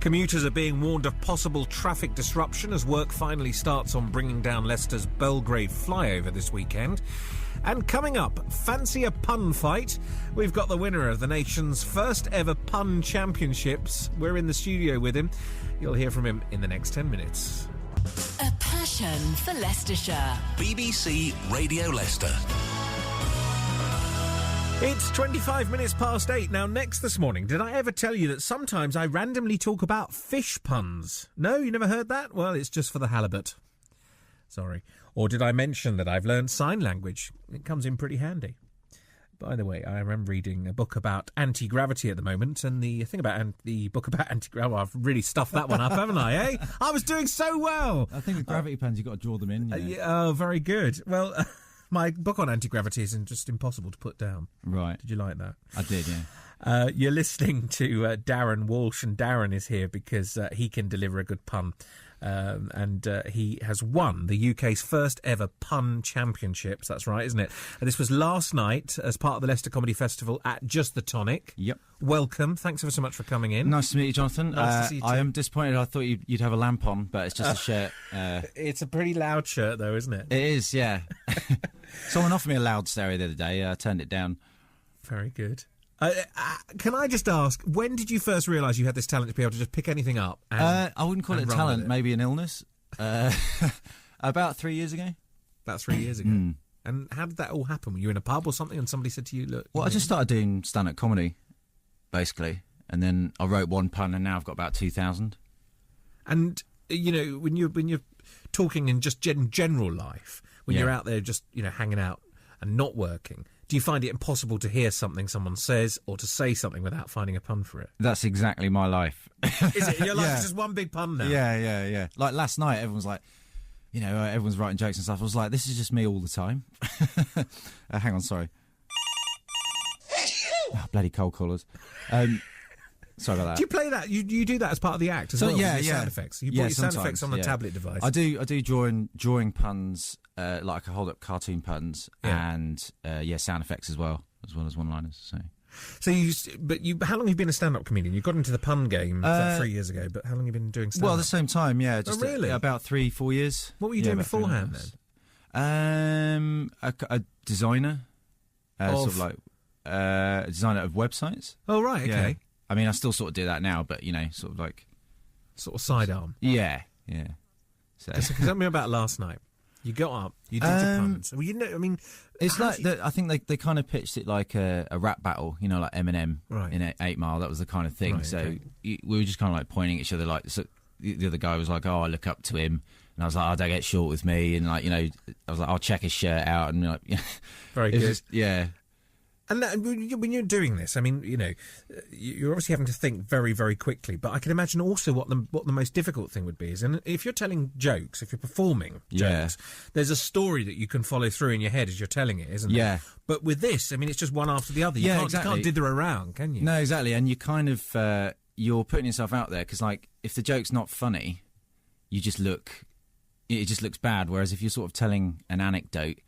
Commuters are being warned of possible traffic disruption as work finally starts on bringing down Leicester's Belgrave flyover this weekend. And coming up, fancy a pun fight? We've got the winner of the nation's first ever pun championships. We're in the studio with him. You'll hear from him in the next 10 minutes. A passion for Leicestershire. BBC Radio Leicester. It's 25 minutes past 8. Now, next this morning, did I ever tell you that sometimes I randomly talk about fish puns? No, you never heard that? Well, it's just for the halibut. Sorry. Or did I mention that I've learned sign language? It comes in pretty handy. By the way, I am reading a book about anti-gravity at the moment, and the thing about the book about anti-gravity, well, I've really stuffed that one up, haven't I, eh? I was doing so well! I think with gravity pens, you've got to draw them in. Oh, very good. Well, my book on anti-gravity is just impossible to put down. Right. Did you like that? I did, yeah. You're listening to Darren Walsh, and Darren is here because he can deliver a good pun. And he has won the UK's first ever pun championships. That's right, isn't it? And this was last night as part of the Leicester Comedy Festival at Just the Tonic. Yep. Welcome. Thanks ever so much for coming in. Nice to meet you, Jonathan. Nice to see you too. I am disappointed. I thought you'd have a Lampon, but it's just a shirt. It's a pretty loud shirt, though, isn't it? It is, yeah. Someone offered me a loud stereo the other day. I turned it down. Very good. Can I just ask, when did you first realise you had this talent to be able to just pick anything up? I wouldn't call it talent, maybe an illness. About 3 years ago. About 3 years ago. Mm. And how did that all happen? Were you in a pub or something and somebody said to you, look... Well, I just started doing stand-up comedy, basically. And then I wrote one pun and now I've got about 2,000. And, you know, when you're talking in just general life, when you're out there just, you know, hanging out and not working... Do you find it impossible to hear something someone says or to say something without finding a pun for it? That's exactly my life. Is it? Your life is just one big pun now? Yeah. Like last night, everyone's like, you know, everyone's writing jokes and stuff. I was like, this is just me all the time. Hang on, sorry. Oh, bloody cold callers. Sorry about that. Do you play that? You do that as part of the act as well? Yeah. Sound effects. You put your sound effects on the tablet device. I do drawing puns, like I hold up cartoon puns and sound effects as well as one-liners. So how long have you been a stand-up comedian? You got into the pun game 3 years ago, but how long have you been doing stand-up? Well, at the same time, yeah. Just really? About 3-4 years. What were you doing beforehand then? A designer, sort of like a designer of websites. Oh right, okay. Yeah. I mean, I still sort of do that now, but, you know, sort of like... Sort of sidearm. Yeah. So tell me about last night. You got up, you did your puns. Well, you know, I mean... It's like, I think they kind of pitched it like a rap battle, you know, like Eminem in 8 Mile. That was the kind of thing. Right, so we were just kind of like pointing at each other, like... So the other guy was like, oh, I look up to him. And I was like, oh, don't get short with me. And, like, you know, I was like, I'll check his shirt out. And, like... Very good. Just, yeah. And when you're doing this, I mean, you know, you're obviously having to think very, very quickly. But I can imagine also what the most difficult thing would be is, and if you're telling jokes, if you're performing jokes, there's a story that you can follow through in your head as you're telling it, isn't there? But with this, I mean, it's just one after the other. You can't dither around, can you? No, exactly. And you kind of you're putting yourself out there because, like, if the joke's not funny, it just looks bad. Whereas if you're sort of telling an anecdote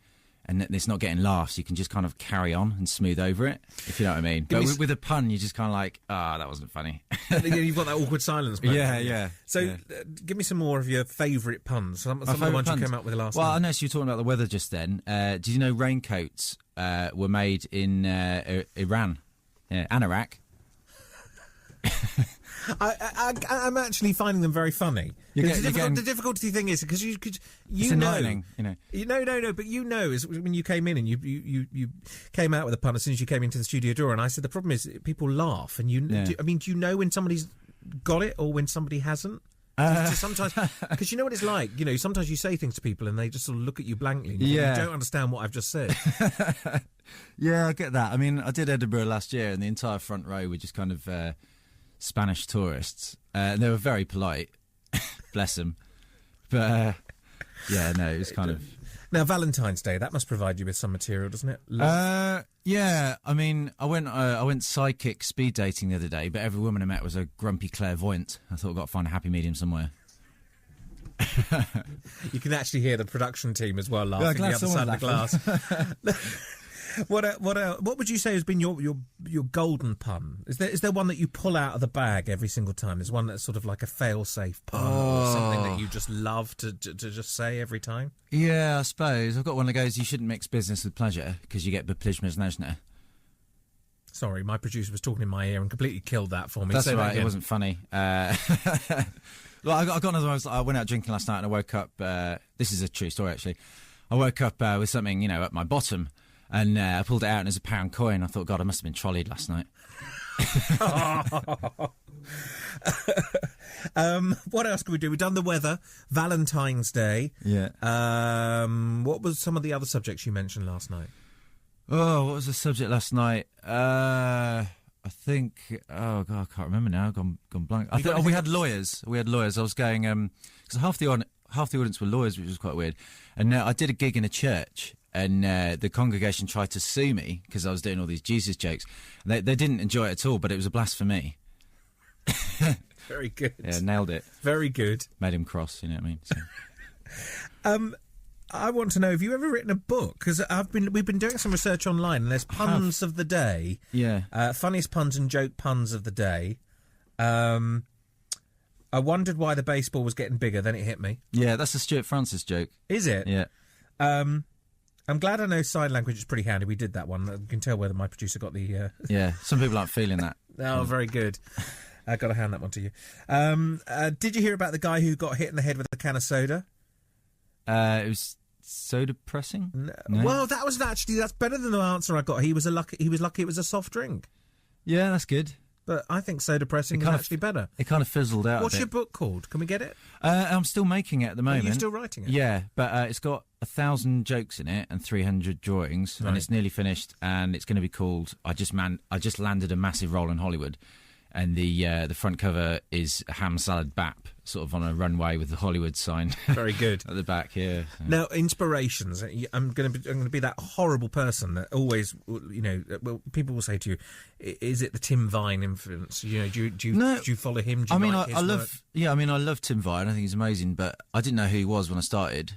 and it's not getting laughs, you can just kind of carry on and smooth over it, if you know what I mean. But with a pun, you're just kind of like, that wasn't funny. You've got that awkward silence. Yeah. So give me some more of your favourite puns. Some of the ones you came up with last night. Well, I noticed you were talking about the weather just then. Did you know raincoats were made in Iran and Iraq? I'm actually finding them very funny. The difficulty thing is because you know, but you know is when you came in and you came out with a pun as soon as you came into the studio door, and I said the problem is people laugh, and do you know when somebody's got it or when somebody hasn't? Sometimes, because you know what it's like. You know, sometimes you say things to people and they just sort of look at you blankly. And you don't understand what I've just said. Yeah, I get that. I mean, I did Edinburgh last year, and the entire front row were just kind of Spanish tourists. They were very polite, bless them. But it was kind of. Now, Valentine's Day, that must provide you with some material, doesn't it? Yeah, I mean, I went psychic speed dating the other day, but every woman I met was a grumpy clairvoyant. I thought I've got to find a happy medium somewhere. You can actually hear the production team as well laughing the other side of the glass. What would you say has been your golden pun? Is there one that you pull out of the bag every single time? Is one that's sort of like a fail-safe pun or something that you just love to just say every time? Yeah, I suppose. I've got one that goes, you shouldn't mix business with pleasure because you get bepližmeznežné. Sorry, my producer was talking in my ear and completely killed that for me. That's Say that right, again. it wasn't funny. Well, I got another one. I went out drinking last night and I woke up. This is a true story, actually. I woke up with something, at my bottom, and I pulled it out and there's a £1 coin. I thought, God, I must have been trolleyed last night. What else can we do? We've done the weather, Valentine's Day. Yeah. What was some of the other subjects you mentioned last night? Oh, what was the subject last night? I think. Oh God, I can't remember now. Gone blank. I think we had lawyers. I was going because half the audience were lawyers, which was quite weird. And I did a gig in a church, and the congregation tried to sue me because I was doing all these Jesus jokes. And they didn't enjoy it at all, but it was a blasphemy. Very good. Yeah, nailed it. Very good. Made him cross. You know what I mean? So. I want to know, have you ever written a book? Because we've been doing some research online, and there's puns of the day. Yeah. Funniest puns and joke puns of the day. I wondered why the baseball was getting bigger, then it hit me. Yeah, that's a Stuart Francis joke. Is it? Yeah. I'm glad I know sign language is pretty handy. We did that one. You can tell whether my producer got the... Yeah, some people aren't feeling that. Oh, very good. I got to hand that one to you. Did you hear about the guy who got hit in the head with a can of soda? It was so depressing. No. Well, that's better than the answer I got. He was lucky it was a soft drink. Yeah, that's good. But I think so depressing is actually better. It kind of fizzled out. What's your book called? Can we get it? I'm still making it at the moment. Are you still writing it? Yeah, but it's got 1,000 jokes in it and 300 drawings, right. And it's nearly finished. And it's going to be called I just landed a massive role in Hollywood, and the front cover is a ham salad bap, sort of on a runway with the Hollywood sign. Very good. At the back here. So. Now, inspirations. I'm going to be that horrible person that always, people will say to you, "Is it the Tim Vine influence? Do you follow him? Do you like his work? I love Tim Vine. I think he's amazing, but I didn't know who he was when I started.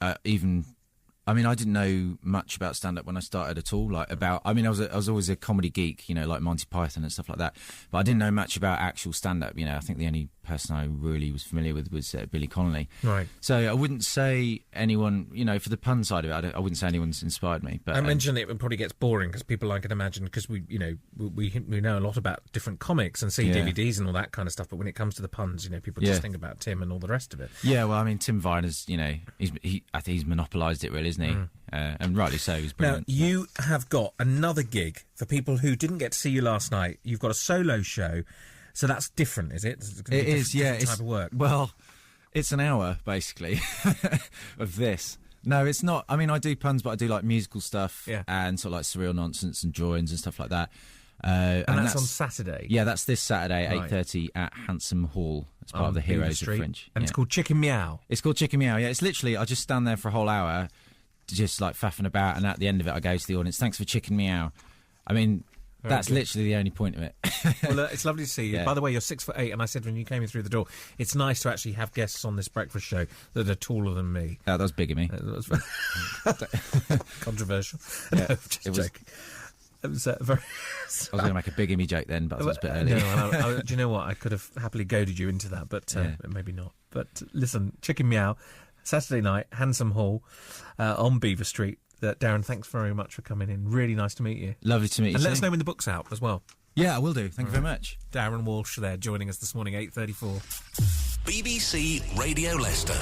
I didn't know much about stand-up when I started at all. I was always a comedy geek, like Monty Python and stuff like that. But I didn't know much about actual stand-up. I think the only person I really was familiar with was Billy Connolly. Right. So I wouldn't say anyone, for the pun side of it, I wouldn't say anyone's inspired me. But I mentioned it probably gets boring because people, I can imagine, because we know a lot about different comics and see DVDs and all that kind of stuff. But when it comes to the puns, people just think about Tim and all the rest of it. Yeah, well, Tim Vine is, I think he's monopolised it, really, isn't he? And rightly so. He's brilliant. Now, you have got another gig for people who didn't get to see you last night. You've got a solo show, so that's different, is it? It is, yeah. Different type of work. Well, it's an hour, basically, of this. No, it's not. I do puns, but I do, musical stuff and sort of, surreal nonsense and drawings and stuff like that. And that's on Saturday? Yeah, that's this Saturday, 8:30 at Handsome Hall. It's part of the Heroes of Fringe. And it's called Chicken Meow? It's called Chicken Meow, yeah. It's literally, I just stand there for a whole hour, just, faffing about, and at the end of it, I go to the audience, thanks for Chicken Meow. That's literally the only point of it. Well, it's lovely to see you. Yeah. By the way, you're 6'8", and I said when you came in through the door, it's nice to actually have guests on this breakfast show that are taller than me. Oh, that was big of me. That was controversial. Yeah, no, just joking. It was very... I was going to make a big Emmy joke then, but I was a bit early. No, do you know what? I could have happily goaded you into that, but maybe not. But listen, Chicken Meow, Saturday night, Handsome Hall, on Beaver Street. Darren, thanks very much for coming in. Really nice to meet you. Lovely to meet you. And let us know when the book's out as well. Yeah, I will do. Thank you very much. Darren Walsh there, joining us this morning, 8:34. BBC Radio Leicester.